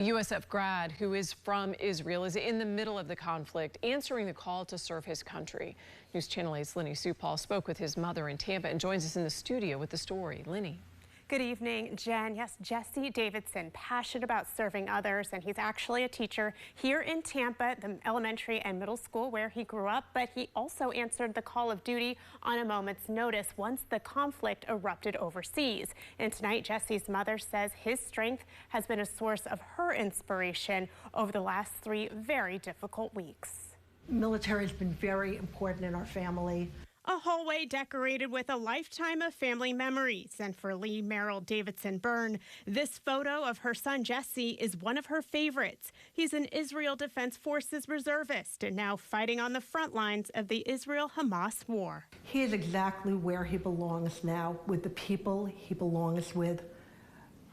USF grad who is from Israel is in the middle of the conflict, answering the call to serve his country. News Channel 8's Lenny Supal spoke with his mother in Tampa and joins us in the studio with the story. Lenny. Good evening, Jen. Yes, Jesse Davidson, passionate about serving others, and he's actually a teacher here in Tampa, the elementary and middle school where he grew up, but he also answered the call of duty on a moment's notice once the conflict erupted overseas. And tonight, Jesse's mother says his strength has been a source of her inspiration over the last 3 very difficult weeks. Military has been very important in our family. A hallway decorated with a lifetime of family memories. And for Lee Merrill Davidson Byrne, this photo of her son Jesse is one of her favorites. He's an Israel Defense Forces reservist and now fighting on the front lines of the Israel-Hamas war. He is exactly where he belongs now, with the people he belongs with,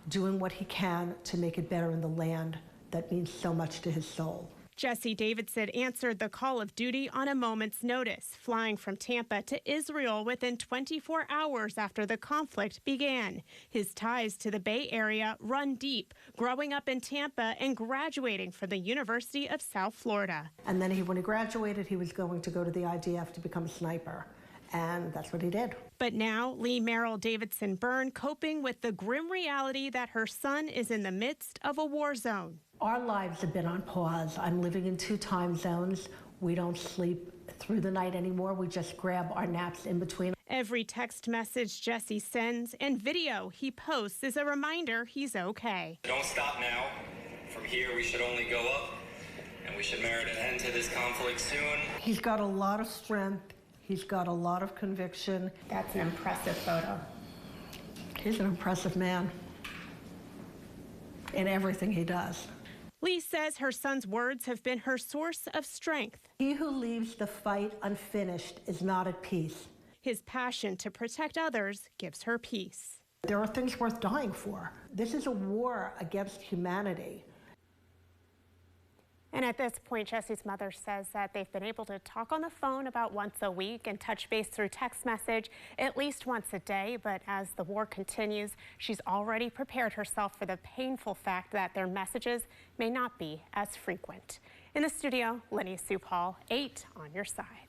doing what he can to make it better in the land that means so much to his soul. Jesse Davidson answered the call of duty on a moment's notice, flying from Tampa to Israel within 24 hours after the conflict began. His ties to the Bay Area run deep, growing up in Tampa and graduating from the University of South Florida. And then when he graduated, he was going to go to the IDF to become a sniper. And that's what he did. But now, Lee Merrill Davidson Byrne coping with the grim reality that her son is in the midst of a war zone. Our lives have been on pause. I'm living in 2 time zones. We don't sleep through the night anymore. We just grab our naps in between. Every text message Jesse sends and video he posts is a reminder he's okay. Don't stop now. From here, we should only go up, and we should merit an end to this conflict soon. He's got a lot of strength. He's got a lot of conviction. That's an impressive photo. He's an impressive man in everything he does. Lee says her son's words have been her source of strength. He who leaves the fight unfinished is not at peace. His passion to protect others gives her peace. There are things worth dying for. This is a war against humanity. And at this point, Jesse's mother says that they've been able to talk on the phone about once a week and touch base through text message at least once a day. But as the war continues, she's already prepared herself for the painful fact that their messages may not be as frequent. In the studio, Lenny Supal, 8 on your side.